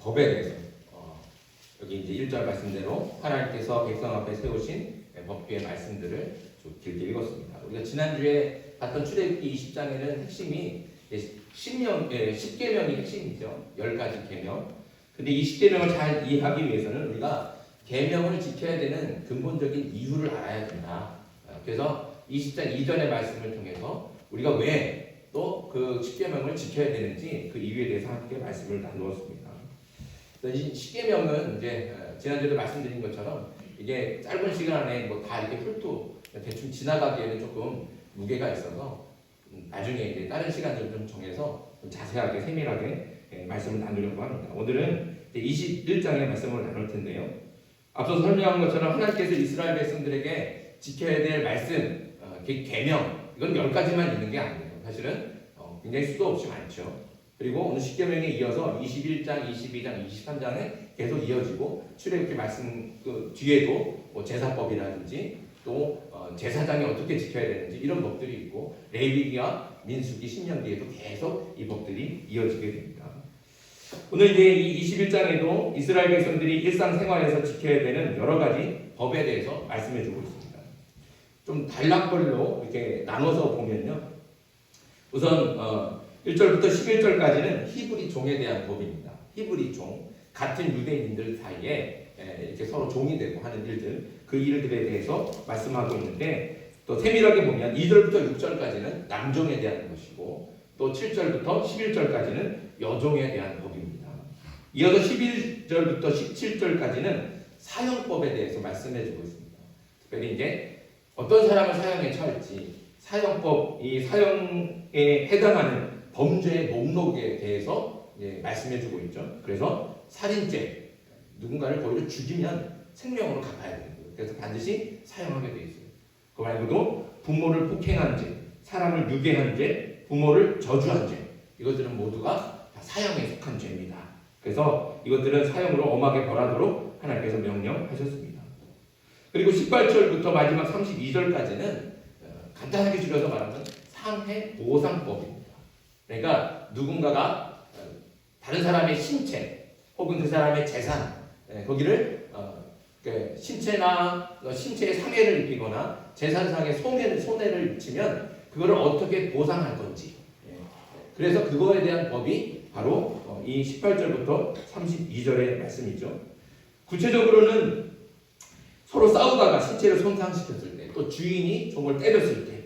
법에 대해서 여기 이제 1절 말씀대로 하나님께서 백성 앞에 세우신 법규의 말씀들을 좀 길게 읽었습니다. 우리가 지난주에 봤던 출애굽기 20장에는 핵심이 10계명이 핵심이죠. 10가지 계명. 근데 이 10계명을 잘 이해하기 위해서는 우리가 계명을 지켜야 되는 근본적인 이유를 알아야 된다. 그래서 20장 이전의 말씀을 통해서 우리가 왜 또 그 10계명을 지켜야 되는지 그 이유에 대해서 함께 말씀을 나누었습니다. 이 10계명은 이제 지난주에도 말씀드린 것처럼 이게 짧은 시간 안에 뭐 다 이렇게 훑고 대충 지나가기에는 조금 무게가 있어서 나중에 이제 다른 시간을 좀 정해서 좀 자세하게 세밀하게 말씀을 나누려고 합니다. 오늘은 21장의 말씀을 나눌 텐데요. 앞서 설명한 것처럼 하나님께서 이스라엘 백성들에게 지켜야 될 말씀, 계명, 이건 10가지만 있는 게 아니에요. 사실은 굉장히 수도 없이 많죠. 그리고 오늘 10계명에 이어서 21장, 22장, 23장에 계속 이어지고 출애굽기 말씀 그 뒤에도 뭐 제사법이라든지 또 제사장이 어떻게 지켜야 되는지 이런 법들이 있고 레위기와 민수기, 신명기에도 계속 이 법들이 이어지게 됩니다. 오늘 이제 이 21장에도 이스라엘 백성들이 일상생활에서 지켜야 되는 여러 가지 법에 대해서 말씀해 주고 있습니다. 좀 단락별로 이렇게 나눠서 보면요. 우선 1절부터 11절까지는 히브리 종에 대한 법입니다. 히브리 종, 같은 유대인들 사이에 이렇게 서로 종이 되고 하는 일들, 그 일들에 대해서 말씀하고 있는데 또 세밀하게 보면 2절부터 6절까지는 남종에 대한 것이고 또 7절부터 11절까지는 여종에 대한 법입니다. 이어서 11절부터 17절까지는 사형법에 대해서 말씀해주고 있습니다. 특별히 이제 어떤 사람을 사형에 처할지 사형법, 이 사형에 해당하는 범죄의 목록에 대해서 말씀해주고 있죠. 그래서 살인죄, 누군가를 거기로 죽이면 생명으로 갚아야 되는 거예요. 그래서 반드시 사형하게 돼 있어요. 그 말고도 부모를 폭행한 죄, 사람을 유괴한 죄, 부모를 저주한 죄, 이것들은 모두가 다 사형에 속한 죄입니다. 그래서 이것들은 사형으로 엄하게 벌하도록 하나님께서 명령하셨습니다. 그리고 18절부터 마지막 32절까지는 간단하게 줄여서 말하면 상해보상법입니다. 그러니까 누군가가 다른 사람의 신체 혹은 그 사람의 재산 거기를 신체나 신체에 상해를 입히거나 재산상의 손해를 입히면 그거를 어떻게 보상할 건지 그래서 그거에 대한 법이 바로 이 18절부터 32절의 말씀이죠. 구체적으로는 서로 싸우다가 신체를 손상시켰을 때, 또 주인이 종을 때렸을 때,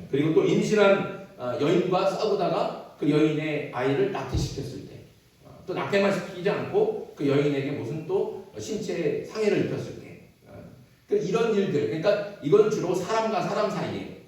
그리고 또 임신한 여인과 싸우다가 그 여인의 아이를 낙태시켰을 때, 또 낙태만 시키지 않고 그 여인에게 무슨 또 신체 상해를 입혔을 때, 이런 일들, 그러니까 이건 주로 사람과 사람 사이에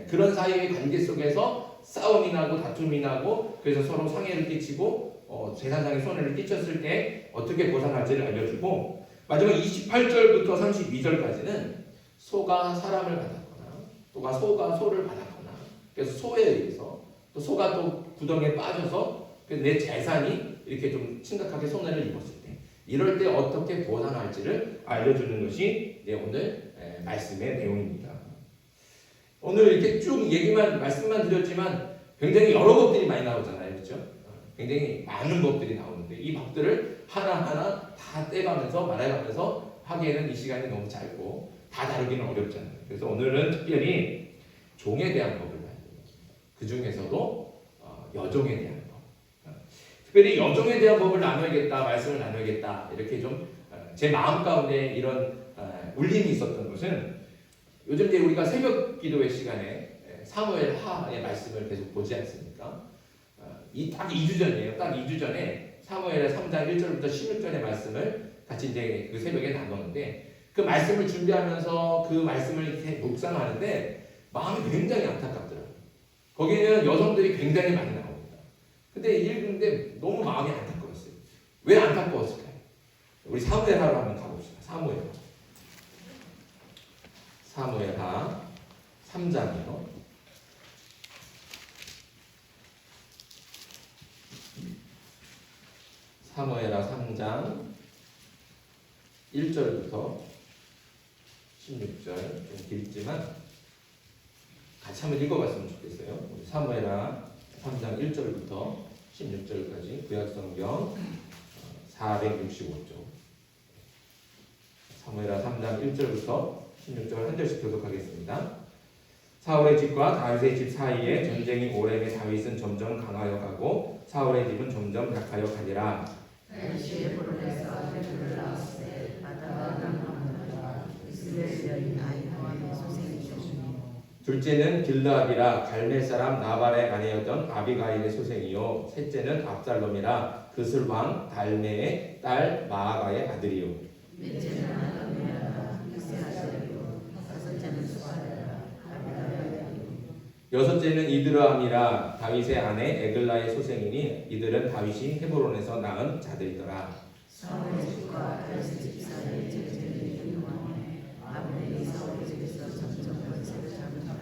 그런 사이의 관계 속에서 싸움이 나고 다툼이 나고 그래서 서로 상해를 끼치고 재산상의 손해를 끼쳤을 때 어떻게 보상할지를 알려주고 마지막 28절부터 32절까지는 소가 사람을 받았거나 또가 소가 소를 받았거나 그래서 소에 의해서 또 소가 또 구덩이에 빠져서 내 재산이 이렇게 좀 심각하게 손해를 입었을 때 이럴 때 어떻게 보상할지를 알려주는 것이 오늘 말씀의 내용입니다. 오늘 이렇게 쭉 말씀만 드렸지만 굉장히 여러 법들이 많이 나오잖아요. 그렇죠? 굉장히 많은 법들이 나오는데 이 법들을 하나하나 다 떼가면서 말해가면서 하기에는 이 시간이 너무 짧고 다 다루기는 어렵잖아요. 그래서 오늘은 특별히 종에 대한 법을 나누겠습니다. 그 중에서도 여종에 대한 법. 특별히 여종에 대한 법을 나눠야겠다, 말씀을 나눠야겠다 이렇게 좀 제 마음 가운데 이런 울림이 있었던 것은 요즘 이제 우리가 새벽 기도회 시간에 사무엘 하의 말씀을 계속 보지 않습니까? 딱 2주 전이에요. 딱 2주 전에 사무엘의 3장 1절부터 16절의 말씀을 같이 이제 그 새벽에 나눴는데 그 말씀을 준비하면서 그 말씀을 이렇게 묵상하는데 마음이 굉장히 안타깝더라고요. 거기는 여성들이 굉장히 많이 나옵니다. 근데 읽는데 너무 마음이 안타까웠어요. 왜 안타까웠을까요? 우리 사무엘하로 한번 가봅시다. 사무엘하 3장이요. 사무엘하 3장 1절부터 16절 좀 길지만 같이 한번 읽어봤으면 좋겠어요. 사무엘하 3장 1절부터 16절까지 구약성경 465쪽. 사무엘하 3장 1절부터 16절 한 절씩 교독하겠습니다. 사울의 집과 다윗의 집 사이에 전쟁이 오래매 다윗은 점점 강하여 가고 사울의 집은 점점 약하여 가니라. 둘째는 길르압이라 갈멜 사람 나발의 아내였던 아비가일의 소생이요 셋째는 압살롬이라 그슬 왕 달메의 딸 마아가의 아들이요 넷째는 아도니아라 흑세 아들이요 다섯째는 수아라 여섯째는 이드르암이라 다윗의 아내 에글라의 소생이니 이들은 다윗이 헤브론에서 낳은 자들이더라. 사울의 집과 다윗의 집 사이에 전쟁이 있는 동안에 아브넬이 사울의 집에서 점점 권세를 잡는다.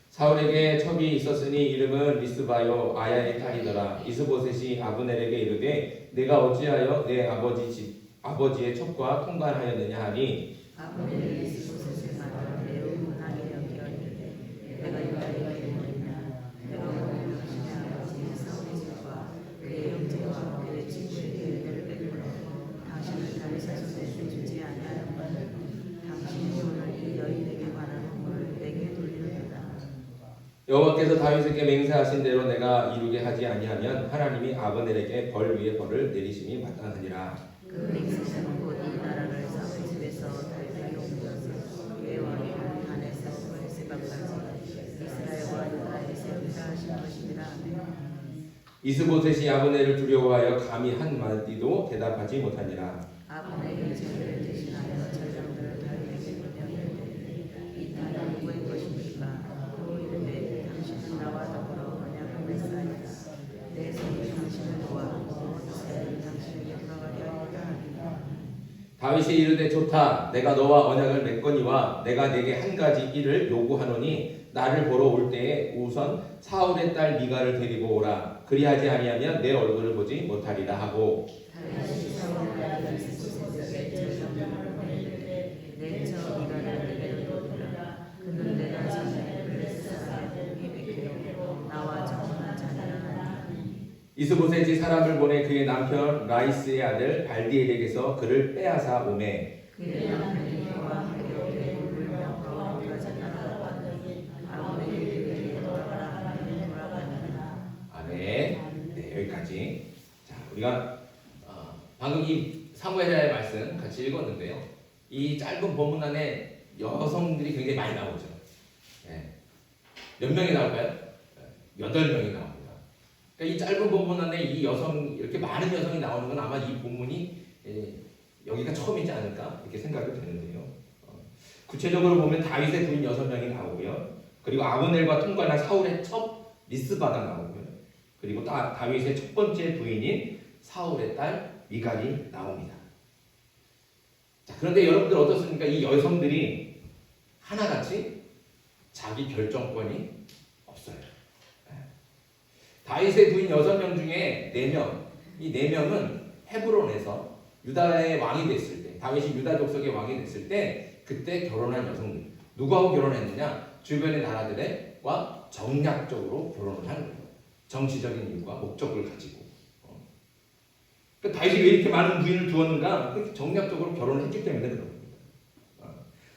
사울에게 첩이 있었으니 이름은 리스바요 아야의 딸이더라. 이스보셋이 아브넬에게 이르되 내가 어찌하여 내 아버지의 첩과 통관하였느냐 하니 아브넬이 이스보셋의 말을 매우 문하게 여겨 이르되 내가 유다에 있느냐 내가 오늘 당신의 아버지 사울의 집과 그의 형제와 그의 친구에게 은혜를 베풀어 당신을 다윗의 손에 주지 아니하였거든 당신이 오늘 이 여인에게 관한 업무를 내게 돌리느니라. 여호와께서 다윗에게 맹세하신 대로 내가 이루게 하지 아니하면 하나님이 아브넬에게 벌 위에 벌을 내리심이 마땅하니라. 그 맹세는 곧 이 나라를 사울의 집에서 다윗에게 옮겨서 그의 왕위를 단에서 브엘세바까지 이스라엘과 유다에 세우리라 하신 것이니라. 이스보셋이 아브넬을 두려워하여 감히 한 마디도 대답하지 못하니라. 아브넬이 제를 대신하여 전령들을 다윗에게 보내었는데 이 딸은 누구의 것입니까? 또 이르되 당신은 나와 더불어 언약을 맺사이다. 내 손이 당신을 도와 이스라엘은 당신에게 돌아가게 하리라. 다윗이 이르되 좋다. 내가 너와 언약을 맺거니와 내가 내게 한 가지 일을 요구하노니 나를 보러 올 때에 우선 사울의 딸 미가를 데리고 오라. 그리하지 아니하면 내 얼굴을 보지 못하리라 하고 다윗이 사울의 딸 이스보셋에게 전령들을 보내되 내처 미가를 내게로 돌려라. 그는 내가 전에 블레셋사람의 목이 베기로 나와 정혼한 자니라. 이스보셋이 사람을 보내 그의 남편 라이스의 아들 발디엘에게서 그를 빼앗아 오매 그의 남편이 그와 함께 오되 울며 거울까지 따라갔더니 아브넬이 그에게 돌아가라 하니 돌아가니라. 아멘. 네, 여기까지. 자, 우리가 방금 이 사무엘의 말씀 같이 읽었는데요. 이 짧은 본문 안에 여성들이 굉장히 많이 나오죠. 네. 몇 명이 나올까요? 8명이 나옵니다. 그러니까 이 짧은 본문 안에 이 여성, 이렇게 많은 여성이 나오는 건 아마 이 본문이 여기가 처음이지 않을까 이렇게 생각이 되는데요. 구체적으로 보면 다윗의 부인 6명이 나오고요. 그리고 아브넬과 통관한 사울의 첩 리스바가 나오고요. 그리고 다윗의 첫 번째 부인인 사울의 딸 미갈이 나옵니다. 자, 그런데 여러분들 어떻습니까? 이 여성들이 하나같이 자기 결정권이 없어요. 다윗의 부인 6명 중에 4명, 이 4명은 헤브론에서 유다의 왕이 됐을 때, 다윗이 유다 족속의 왕이 됐을 때 그때 결혼한 여성들. 누구하고 결혼했느냐? 주변의 나라들과 정략적으로 결혼을 하는 거예요. 정치적인 이유와 목적을 가지고. 그러니까 다윗이 왜 이렇게 많은 부인을 두었는가? 정략적으로 결혼을 했기 때문에 그런 겁니다.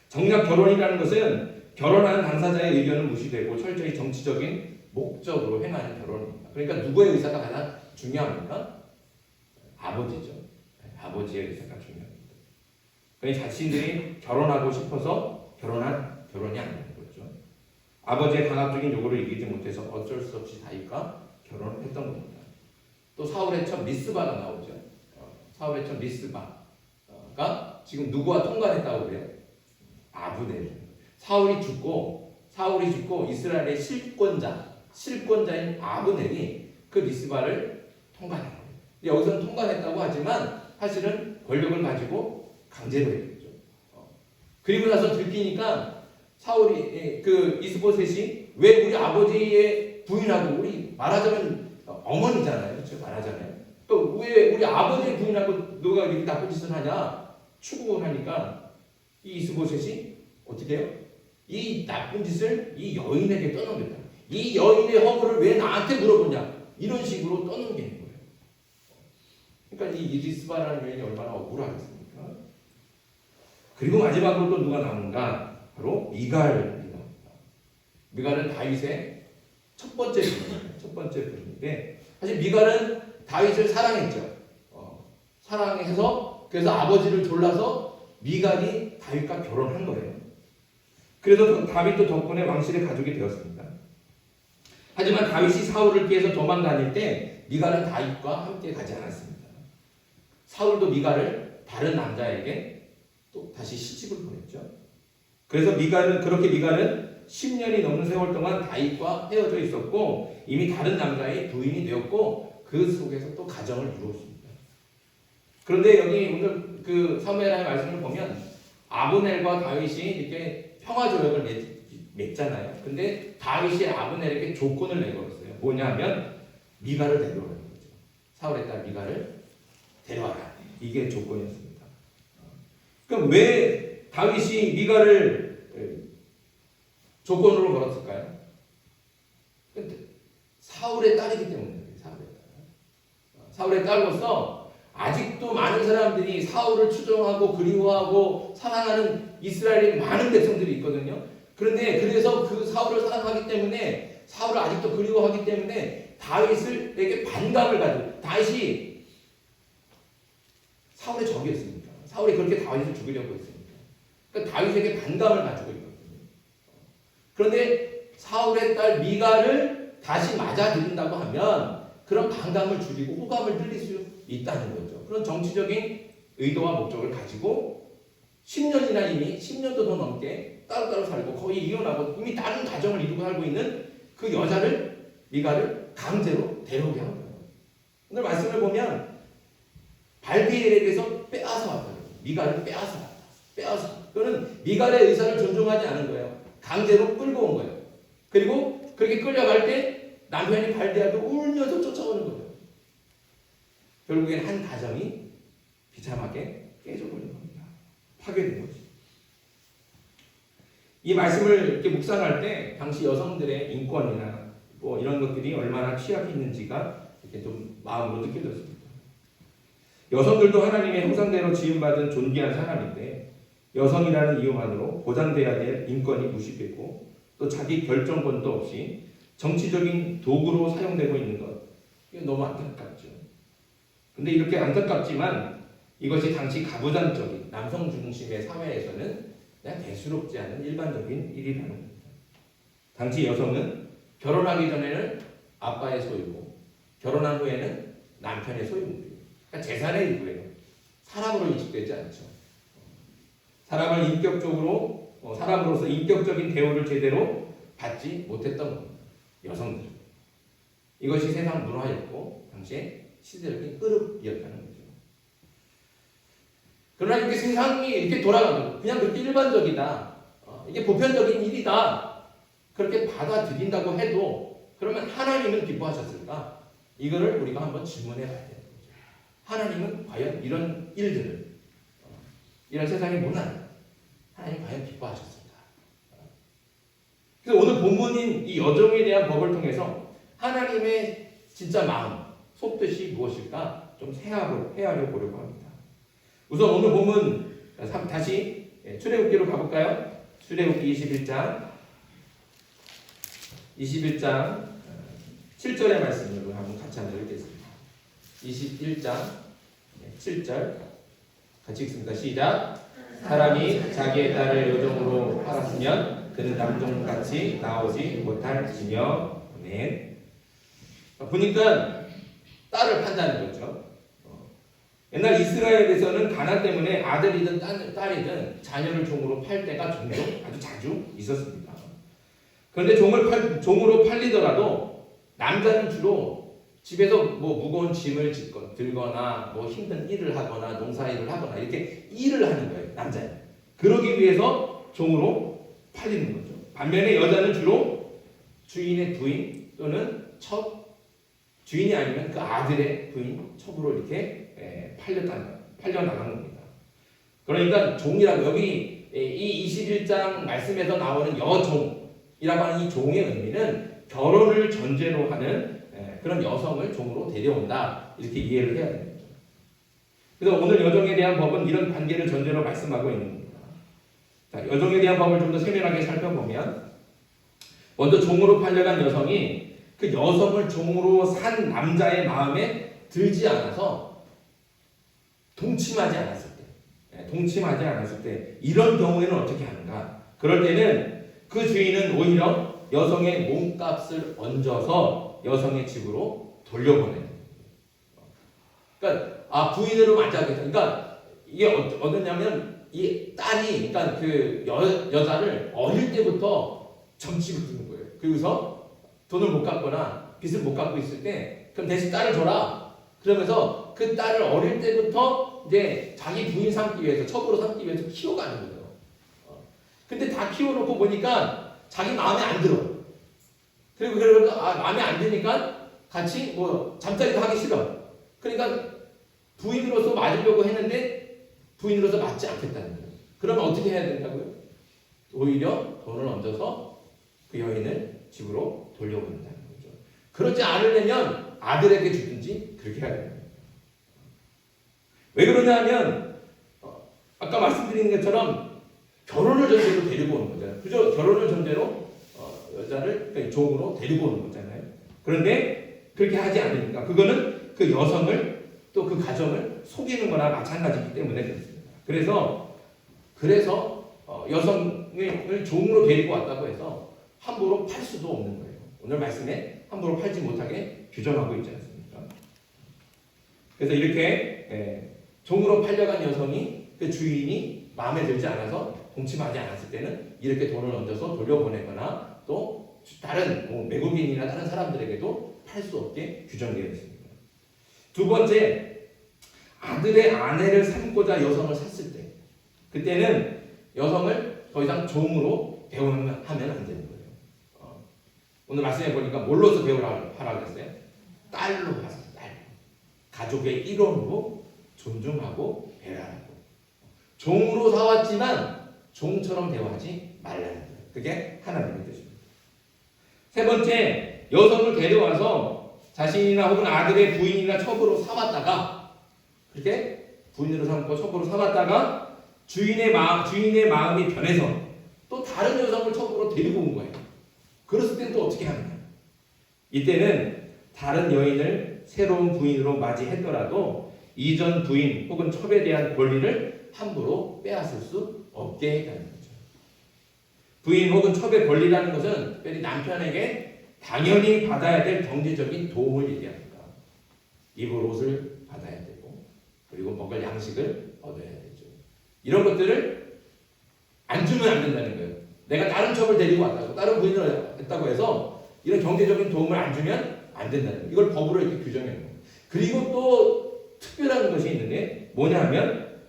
정략 결혼이라는 것은 결혼하는 당사자의 의견을 무시되고 철저히 정치적인 목적으로 행하는 결혼입니다. 그러니까 누구의 의사가 가장 중요합니까? 아버지죠. 아버지의 의사가 중요합니다. 그러니까 자신들이 결혼하고 싶어서 결혼이 아닌 거죠. 아버지의 강압적인 요구를 이기지 못해서 어쩔 수 없이 다윗과 결혼을 했던 겁니다. 또 사울의 첩 리스바가 나오죠. 사울의 첩 리스바가 지금 누구와 통관했다고 그래요? 아브넬. 사울이 죽고 이스라엘의 실권자인 아브넬이 그 리스바를 통관한 거예요. 여기서는 통관했다고 하지만 사실은 권력을 가지고 강제로 했죠. 그리고 나서 들키니까 사울이 그 이스보셋이 왜 우리 아버지의 부인하고 우리 말하자면 어머니잖아요. 그렇죠? 말하자면. 또 왜 우리 아버지의 부인하고 너가 이렇게 나쁜 짓을 하냐? 추궁을 하니까 이 이스보셋이 어떻게 해요? 이 나쁜 짓을 이 여인에게 떠넘겼다. 이 여인의 허물을 왜 나한테 물어보냐? 이런 식으로 떠넘기는 거예요. 그러니까 이 이리스바라는 여인이 얼마나 억울하겠습니까? 그리고 마지막으로 또 누가 나오는가? 바로 미갈이 나옵니다. 미갈은 다윗의 첫 번째 부인이에요. 첫 번째 부인인데 사실 미갈은 다윗을 사랑했죠. 사랑해서 그래서 아버지를 졸라서 미갈이 다윗과 결혼한 거예요. 그래서 다윗도 덕분에 왕실의 가족이 되었습니다. 하지만 다윗이 사울을 피해서 도망다닐 때 미갈은 다윗과 함께 가지 않았습니다. 사울도 미갈을 다른 남자에게 또 다시 시집을 보냈죠. 그래서 그렇게 미갈은 10년이 넘는 세월 동안 다윗과 헤어져 있었고 이미 다른 남자의 부인이 되었고 그 속에서 또 가정을 이루었습니다. 그런데 여기 오늘 그 사무엘하의 말씀을 보면 아브넬과 다윗이 이렇게 평화조약을 맺잖아요. 근데 다윗이 아브넬에게 조건을 내걸었어요. 뭐냐면 미갈을 데려오라는 거죠. 사울의 딸 미갈을 데려와라. 이게 조건이었습니다. 그럼 왜 다윗이 미갈을 조건으로 걸었을까요? 사울의 딸이기 때문에 사울의 딸로서 아직도 많은 사람들이 사울을 추종하고 그리워하고 사랑하는 이스라엘의 많은 백성들이 있거든요. 그런데 그래서 그 사울을 사랑하기 때문에 사울을 아직도 그리워하기 때문에 다윗에게 반감을 가지고 다윗이 사울의 적이었으니까 사울이 그렇게 다윗을 죽이려고 했으니까 그러니까 다윗에게 반감을 가지고 있거든요. 그런데 사울의 딸 미갈을 다시 맞아들인다고 하면 그런 반감을 줄이고 호감을 늘릴 수 있다는 거죠. 그런 정치적인 의도와 목적을 가지고 10년이나 이미 10년도 더 넘게 따로따로 살고 거의 이혼하고 이미 다른 가정을 이루고 살고 있는 그 여자를 미갈을 강제로 데려오게 한 거예요. 오늘 말씀을 보면 발디엘에게서 빼앗아 왔다. 미갈을 빼앗아 왔다. 빼앗아. 그거는 미갈의 의사를 존중하지 않은 거예요. 강제로 끌고 온 거예요. 그리고 그렇게 끌려갈 때 남편이 발디엘도 울면서 쫓아오는 거예요. 결국엔 한 가정이 비참하게 깨져버린 겁니다. 파괴된 거죠. 이 말씀을 이렇게 묵상할 때 당시 여성들의 인권이나 뭐 이런 것들이 얼마나 취약했는지가 이렇게 좀 마음으로 느껴졌습니다. 여성들도 하나님의 형상대로 지음받은 존귀한 사람인데 여성이라는 이유만으로 보장돼야 될 인권이 무시되고 또 자기 결정권도 없이 정치적인 도구로 사용되고 있는 것, 이게 너무 안타깝죠. 근데 이렇게 안타깝지만 이것이 당시 가부장적인 남성 중심의 사회에서는 그냥 대수롭지 않은 일반적인 일이라는 겁니다. 당시 여성은 결혼하기 전에는 아빠의 소유고 결혼한 후에는 남편의 소유입니다. 그러니까 재산의 일부예요. 사람으로 인식되지 않죠. 사람으로서 인격적인 대우를 제대로 받지 못했던 겁니다. 여성들. 이것이 세상 문화였고 당시에 시대적인 흐름이었다는 거죠. 그러나 이렇게 세상이 이렇게 돌아가는 그냥 그렇게 일반적이다. 이게 보편적인 일이다. 그렇게 받아들인다고 해도 그러면 하나님은 기뻐하셨을까? 이거를 우리가 한번 질문해 봐야 돼요. 하나님은 과연 이런 일들을 이런 세상의 문화를 하나님 과연 기뻐하셨을까? 그래서 오늘 본문인 이 여정에 대한 법을 통해서 하나님의 진짜 마음, 속뜻이 무엇일까? 좀 헤아려 보려고 합니다. 우선 오늘 본문 다시 출애굽기로 가볼까요? 출애굽기 21장 7절의 말씀을 한번 같이 한번 읽겠습니다. 21장 7절 같이 읽습니다. 시작. 사람이 자기의 딸을 여종으로 팔았으면 그는 남종같이 나오지 못할지며. 아멘. 보니까 딸을 판다는 거죠. 옛날 이스라엘에서는 가난 때문에 아들이든 딸이든 자녀를 종으로 팔 때가 종종 아주 자주 있었습니다. 그런데 종으로 팔리더라도 남자는 주로 집에서 뭐 무거운 짐을 들거나 뭐 힘든 일을 하거나 농사일을 하거나 이렇게 일을 하는 거예요. 남자는. 그러기 위해서 종으로 팔리는 거죠. 반면에 여자는 주로 주인의 부인 또는 주인이 아니면 그 아들의 부인, 첩으로 이렇게 팔려나간 겁니다. 그러니까 종이라고 여기 이 21장 말씀에서 나오는 여종이라고 하는 이 종의 의미는 결혼을 전제로 하는 그런 여성을 종으로 데려온다. 이렇게 이해를 해야 됩니다. 그래서 오늘 여정에 대한 법은 이런 관계를 전제로 말씀하고 있는 겁니다. 자, 여정에 대한 법을 좀 더 세밀하게 살펴보면 먼저 종으로 팔려간 여성이 그 여성을 종으로 산 남자의 마음에 들지 않아서 동침하지 않았을 때 이런 경우에는 어떻게 하는가? 그럴 때는 그 주인은 오히려 여성의 몸값을 얹어서 여성의 집으로 돌려보내는. 그러니까 부인으로 맞이하겠다. 그러니까 이게 어떠냐면 이 딸이 그러니까 그 여자를 어릴 때부터 점치고 두는 거예요. 그래서 돈을 못 갚거나 빚을 못 갚고 있을 때 그럼 대신 딸을 줘라. 그러면서 그 딸을 어릴 때부터 이제 자기 부인 삼기 위해서 첩으로 삼기 위해서 키워가는 거예요. 근데 다 키워놓고 보니까 자기 마음에 안 들어. 그리고 그러니까 마음에 안 드니까 같이 뭐 잠자리도 하기 싫어. 그러니까 부인으로서 맞으려고 했는데 부인으로서 맞지 않겠다는 거예요. 그러면 어떻게 해야 된다고요? 오히려 돈을 얹어서 그 여인을 집으로 돌려보낸다는 거죠. 그렇지 않으려면 아들에게 주든지 그렇게 해야 됩니다. 왜 그러냐면 아까 말씀드린 것처럼 결혼을 전제로 데리고 오는 거잖아요. 그죠? 결혼을 전제로 여자를 종으로 데리고 오는 거잖아요. 그런데 그렇게 하지 않으니까 그거는 그 여성을 또 그 가정을 속이는 거나 마찬가지이기 때문에 그렇습니다. 그래서 여성을 종으로 데리고 왔다고 해서 함부로 팔 수도 없는 거예요. 오늘 말씀에 함부로 팔지 못하게 규정하고 있지 않습니까? 그래서 이렇게 종으로 팔려간 여성이 그 주인이 마음에 들지 않아서 동침하지 않았을 때는 이렇게 돈을 얹어서 돌려보내거나 또 다른 외국인이나 다른 사람들에게도 팔 수 없게 규정되어 있습니다. 두 번째, 아들의 아내를 삼고자 여성을 샀을 때 그때는 여성을 더 이상 종으로 대우하면 안 되는 거예요. 오늘 말씀해 보니까 뭘로서 대우하라고 했어요? 딸로 하세요. 딸. 가족의 일원으로 존중하고 배려하고 종으로 사왔지만 종처럼 대우하지 말라는 거예요. 그게 하나님의 뜻입니다. 세 번째, 여성을 데려와서 자신이나 혹은 아들의 부인이나 첩으로 삼았다가 그렇게 부인으로 삼고 첩으로 삼았다가 주인의 마음이 변해서 또 다른 여성을 첩으로 데리고 온 거예요. 그랬을 때는 또 어떻게 하느냐? 이때는 다른 여인을 새로운 부인으로 맞이했더라도 이전 부인 혹은 첩에 대한 권리를 함부로 빼앗을 수 없게 했다는 거죠. 부인 혹은 첩의 권리라는 것은 특별히 남편에게 당연히 받아야 될 경제적인 도움을 얘기합니다. 입을 옷을 받아야 되고 그리고 먹을 양식을 얻어야 되죠. 이런 것들을 안 주면 안 된다는 거예요. 내가 다른 첩을 데리고 왔다고 다른 부인을 했다고 해서 이런 경제적인 도움을 안 주면 안 된다는 거예요. 이걸 법으로 이렇게 규정해 놓은 거예요. 그리고 또 특별한 것이 있는데 뭐냐면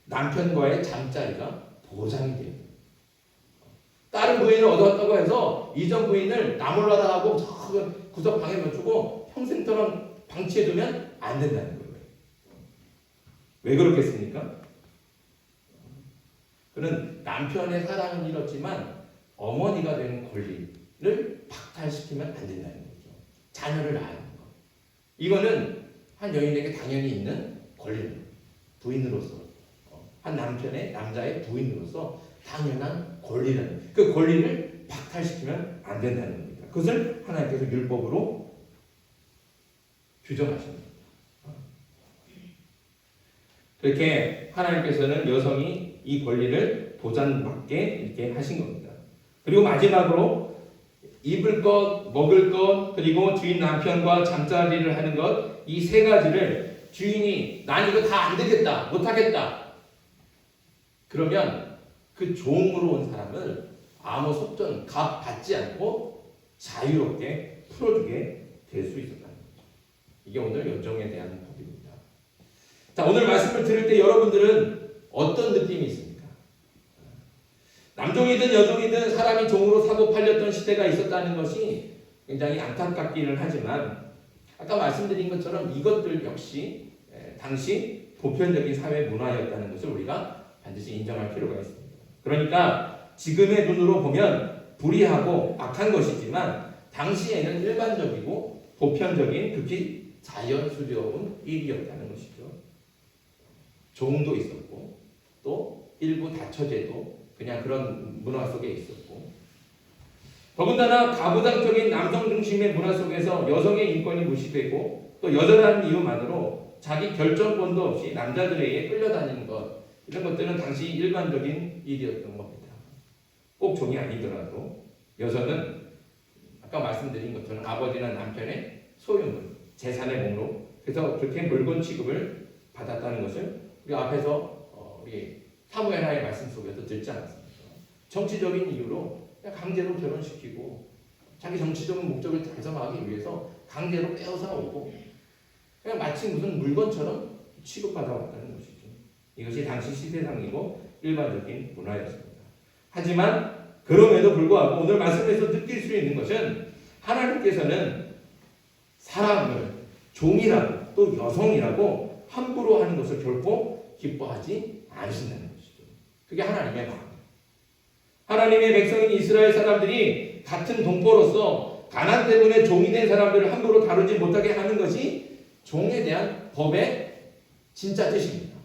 남편과의 잠자리가 보장이 돼요. 다른 부인을 얻어왔다고 해서 이전 부인을 나몰라라 하고 구석 방에 놓치고 평생처럼 방치해두면 안 된다는 거예요. 왜 그렇겠습니까? 그는 남편의 사랑은 잃었지만 어머니가 되는 권리를 박탈시키면 안 된다는 거죠. 자녀를 낳는 거. 이거는 한 여인에게 당연히 있는 권리입니다. 부인으로서 한 남자의 부인으로서 당연한 권리라는 그 권리를 박탈시키면 안 된다는 겁니다. 그것을 하나님께서 율법으로 규정하십니다. 그렇게 하나님께서는 여성이 이 권리를 보장받게 이렇게 하신 겁니다. 그리고 마지막으로 입을 것, 먹을 것, 그리고 주인 남편과 잠자리를 하는 것, 이 세 가지를 주인이 난 이거 다 안 되겠다, 못하겠다. 그러면 그 종으로 온 사람을 아무 속전, 값 받지 않고 자유롭게 풀어주게 될 수 있었다는 거죠. 이게 오늘 여정에 대한 법입니다. 자, 오늘 말씀을 들을 때 여러분들은 어떤 느낌이 있습니까? 남종이든 여종이든 사람이 종으로 사고 팔렸던 시대가 있었다는 것이 굉장히 안타깝기는 하지만 아까 말씀드린 것처럼 이것들 역시 당시 보편적인 사회 문화였다는 것을 우리가 반드시 인정할 필요가 있습니다. 그러니까 지금의 눈으로 보면 불의하고 악한 것이지만 당시에는 일반적이고 보편적인 극히 자연스러운 일이었다는 것이죠. 종도 있었고 또 일부 다처제도 그냥 그런 문화 속에 있었고 더군다나 가부장적인 남성 중심의 문화 속에서 여성의 인권이 무시되고 또 여자라는 이유만으로 자기 결정권도 없이 남자들에게 끌려다니는 것 이런 것들은 당시 일반적인 일이었던 겁니다. 꼭 종이 아니더라도 여성은 아까 말씀드린 것처럼 아버지나 남편의 소유물, 재산의 목록 그래서 그렇게 물건 취급을 받았다는 것을 우리 앞에서 우리 사무엘하의 말씀 속에서 듣지 않았습니까? 정치적인 이유로 그냥 강제로 결혼시키고 자기 정치적인 목적을 달성하기 위해서 강제로 빼앗아 오고 그냥 마치 무슨 물건처럼 취급받아 왔다는 것이죠. 이것이 당시 시대상이고 일반적인 문화였습니다. 하지만 그럼에도 불구하고 오늘 말씀에서 느낄 수 있는 것은 하나님께서는 사람을 종이라고 또 여성이라고 함부로 하는 것을 결코 기뻐하지 않으신다는 것이죠. 그게 하나님의 마음. 하나님의 백성인 이스라엘 사람들이 같은 동포로서 가난 때문에 종이 된 사람들을 함부로 다루지 못하게 하는 것이 종에 대한 법의 진짜 뜻입니다.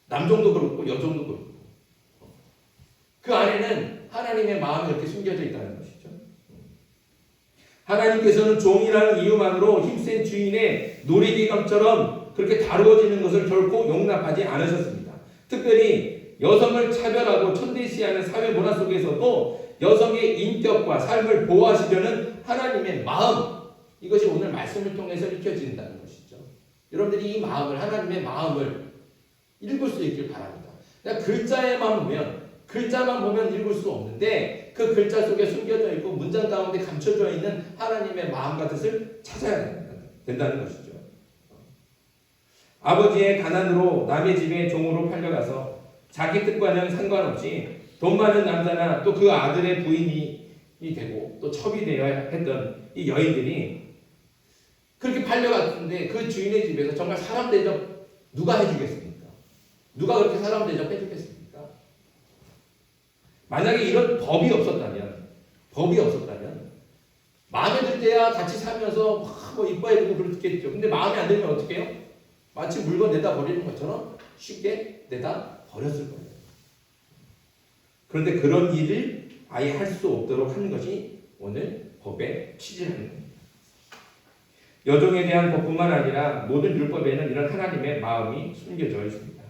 남종도 그렇고 여종도 그렇고 그 안에는 하나님의 마음이 이렇게 숨겨져 있다는 것이죠. 하나님께서는 종이라는 이유만으로 힘센 주인의 놀이기감처럼 그렇게 다루어지는 것을 결코 용납하지 않으셨습니다. 특별히 여성을 차별하고 천대시하는 사회 문화 속에서도 여성의 인격과 삶을 보호하시려는 하나님의 마음 이것이 오늘 말씀을 통해서 읽혀진다는 것이죠. 여러분들이 이 마음을 하나님의 마음을 읽을 수 있길 바랍니다. 그냥 글자만 보면 읽을 수 없는데 그 글자 속에 숨겨져 있고 문장 가운데 감춰져 있는 하나님의 마음과 뜻을 찾아야 된다는 것이죠. 아버지의 가난으로 남의 집에 종으로 팔려가서 자기 뜻과는 상관없이 돈 많은 남자나 또 그 아들의 부인이 되고 또 첩이 되어야 했던 이 여인들이 그렇게 팔려갔는데 그 주인의 집에서 정말 사람 대접 누가 해주겠습니까? 누가 그렇게 사람 대접 해주겠습니까? 만약에 이런 법이 없었다면 마음에 들 때야 같이 살면서 뭐 이뻐해주고 그렇겠죠. 근데 마음에 안 들면 어떻게 해요? 마치 물건 내다 버리는 것처럼 쉽게 내다 버렸을 거예요. 그런데 그런 일을 아예 할 수 없도록 하는 것이 오늘 법의 취지라는 겁니다. 여종에 대한 법뿐만 아니라 모든 율법에는 이런 하나님의 마음이 숨겨져 있습니다.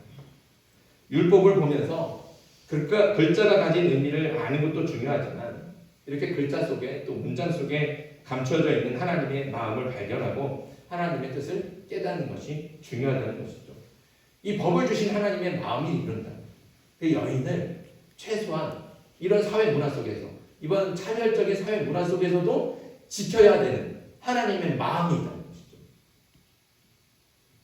율법을 보면서 글자가 가진 의미를 아는 것도 중요하지만 이렇게 글자 속에 또 문장 속에 감춰져 있는 하나님의 마음을 발견하고 하나님의 뜻을 깨닫는 것이 중요하다는 것이죠. 이 법을 주신 하나님의 마음이 이런다. 그 여인을 최소한 이런 사회 문화 속에서 이번 차별적인 사회 문화 속에서도 지켜야 되는 하나님의 마음이 있다는 것이죠.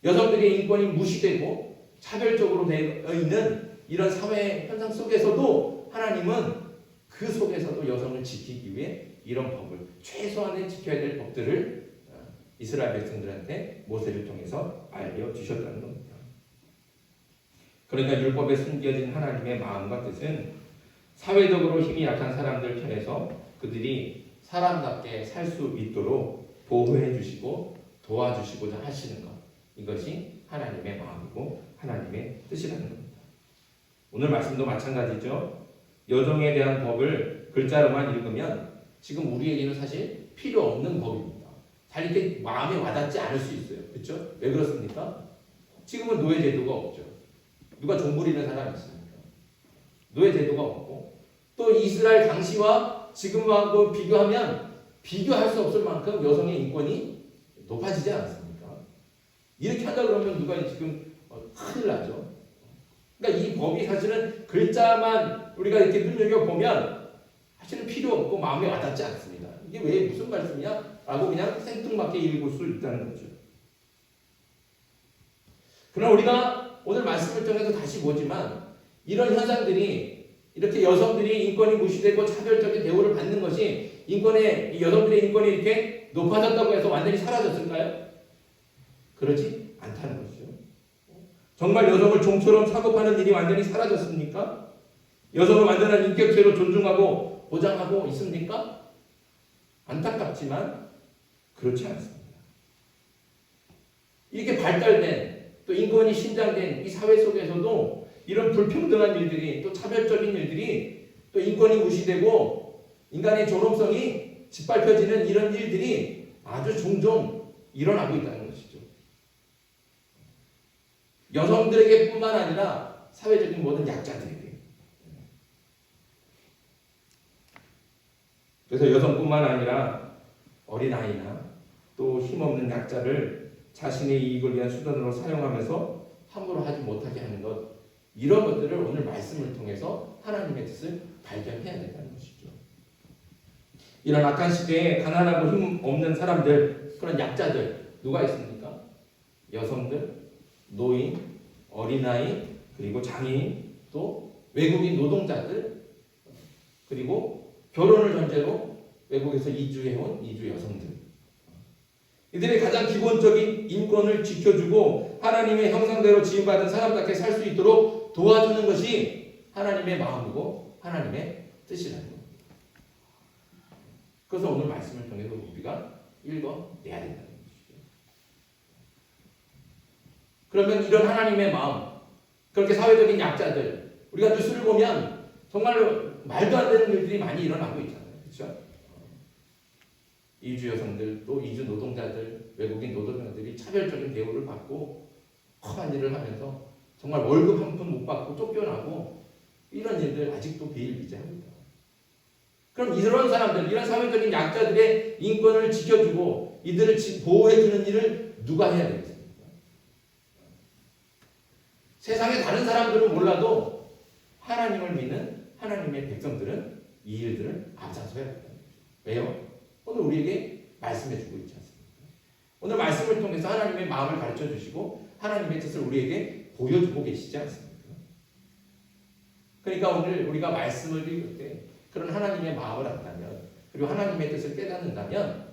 여성들의 인권이 무시되고 차별적으로 되어 있는 이런 사회 현상 속에서도 하나님은 그 속에서도 여성을 지키기 위해 이런 법을 최소한의 지켜야 될 법들을 이스라엘 백성들한테 모세를 통해서 알려주셨다는 겁니다. 그러니까 율법에 숨겨진 하나님의 마음과 뜻은 사회적으로 힘이 약한 사람들 편에서 그들이 사람답게 살 수 있도록 보호해 주시고 도와주시고자 하시는 것 이것이 하나님의 마음이고 하나님의 뜻이라는 겁니다. 오늘 말씀도 마찬가지죠. 여종에 대한 법을 글자로만 읽으면 지금 우리에게는 사실 필요 없는 법입니다. 잘 이렇게 마음에 와닿지 않을 수 있어요. 그렇죠? 왜 그렇습니까? 지금은 노예제도가 없죠. 누가 종 부리는 사람이 있습니까? 노예제도가 없고 또 이스라엘 당시와 지금하고 비교하면 비교할 수 없을 만큼 여성의 인권이 높아지지 않았습니까? 이렇게 하다 그러면 누가 지금 큰일 나죠. 그러니까 이 법이 사실은 글자만 우리가 이렇게 눈여겨보면 사실은 필요 없고 마음에 와닿지 않습니다. 이게 왜 무슨 말씀이냐? 라고 그냥 생뚱맞게 읽을 수 있다는 거죠. 그러나 우리가 오늘 말씀을 통해서 다시 보지만 이런 현상들이 이렇게 여성들이 인권이 무시되고 차별적인 대우를 받는 것이 여성들의 인권이 이렇게 높아졌다고 해서 완전히 사라졌을까요? 그렇지 않다는 것이죠. 정말 여성을 종처럼 사고파는 일이 완전히 사라졌습니까? 여성을 완전한 인격체로 존중하고 보장하고 있습니까? 안타깝지만 그렇지 않습니다. 이렇게 발달된 또 또 인권이 신장된 이 사회 속에서도 이런 불평등한 일들이, 또 차별적인 일들이, 또 인권이 무시되고 인간의 존엄성이 짓밟혀지는 이런 일들이 아주 종종 일어나고 있다는 것이죠. 여성들에게 뿐만 아니라 사회적인 모든 약자들에게. 그래서 여성뿐만 아니라 어린아이나 또 힘없는 약자를 자신의 이익을 위한 수단으로 사용하면서 함부로 하지 못하게 하는 것, 이런 것들을 오늘 말씀을 통해서 하나님의 뜻을 발견해야 된다는 것이죠. 이런 악한 시대에 가난하고 힘 없는 사람들, 그런 약자들 누가 있습니까? 여성들, 노인, 어린아이, 그리고 장애인, 또 외국인 노동자들, 그리고 결혼을 전제로 외국에서 이주해온 이주 여성들, 이들의 가장 기본적인 인권을 지켜주고 하나님의 형상대로 지음받은 사람답게 살 수 있도록 도와주는 것이 하나님의 마음이고 하나님의 뜻이라는 겁니다. 그래서 오늘 말씀을 통해서 우리가 읽어내야 된다는 것이죠. 그러면 이런 하나님의 마음, 그렇게 사회적인 약자들, 우리가 뉴스를 보면 정말로 말도 안 되는 일들이 많이 일어나고 있잖아요. 그렇죠? 이주 여성들, 또 이주 노동자들, 외국인 노동자들이 차별적인 대우를 받고 험한 일을 하면서 정말 월급 한 푼 못 받고 쫓겨나고, 이런 일들 아직도 비일비재합니다. 그럼 이런 사람들, 이런 사회적인 약자들의 인권을 지켜주고 이들을 보호해주는 일을 누가 해야 되겠습니까? 세상의 다른 사람들은 몰라도 하나님을 믿는 하나님의 백성들은 이 일들을 앞장서야 된다. 왜요? 오늘 우리에게 말씀해 주고 있지 않습니까? 오늘 말씀을 통해서 하나님의 마음을 가르쳐 주시고 하나님의 뜻을 우리에게 보여주고 계시지 않습니까? 그러니까 오늘 우리가 말씀을 읽을 때 그런 하나님의 마음을 안다면, 그리고 하나님의 뜻을 깨닫는다면,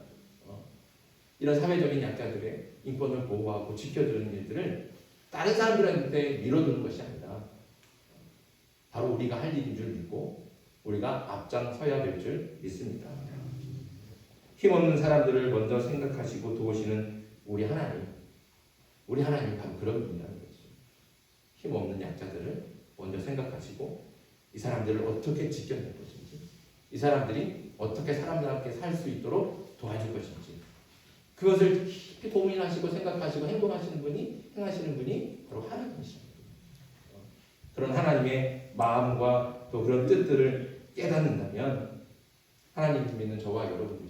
이런 사회적인 약자들의 인권을 보호하고 지켜주는 일들을 다른 사람들한테 밀어두는 것이 아니라 바로 우리가 할 일인 줄 믿고 우리가 앞장서야 될 줄 믿습니다. 힘없는 사람들을 먼저 생각하시고 도우시는 우리 하나님, 우리 하나님이 바로 그런 분이라는 거죠. 힘없는 약자들을 먼저 생각하시고 이 사람들을 어떻게 지켜낼 것인지, 이 사람들이 어떻게 사람들과 함께 살 수 있도록 도와줄 것인지, 그것을 깊이 고민하시고 생각하시고 행하시는 분이 바로 하나님이십니다. 그런 하나님의 마음과 또 그런 뜻들을 깨닫는다면 하나님 믿는 저와 여러분들이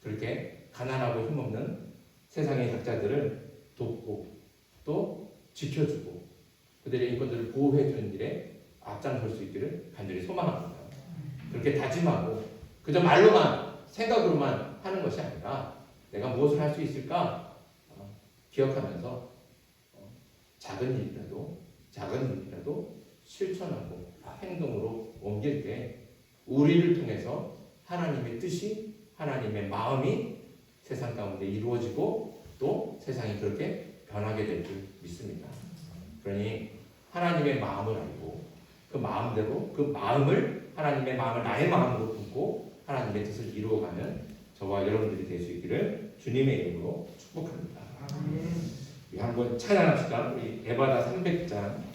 그렇게 가난하고 힘없는 세상의 약자들을 돕고 또 지켜주고 그들의 인권들을 보호해주는 일에 앞장설 수 있기를 간절히 소망합니다. 그렇게 다짐하고 그저 말로만 생각으로만 하는 것이 아니라 내가 무엇을 할 수 있을까 기억하면서 작은 일이라도 실천하고 행동으로 옮길 때 우리를 통해서 하나님의 뜻이, 하나님의 마음이 세상 가운데 이루어지고 또 세상이 그렇게 변하게 될 줄 믿습니다. 그러니 하나님의 마음을 알고 그 마음대로 그 마음을, 하나님의 마음을 나의 마음으로 품고 하나님의 뜻을 이루어가는 저와 여러분들이 될 수 있기를 주님의 이름으로 축복합니다. 우리 한번 찬양합시다. 우리 에바다 300장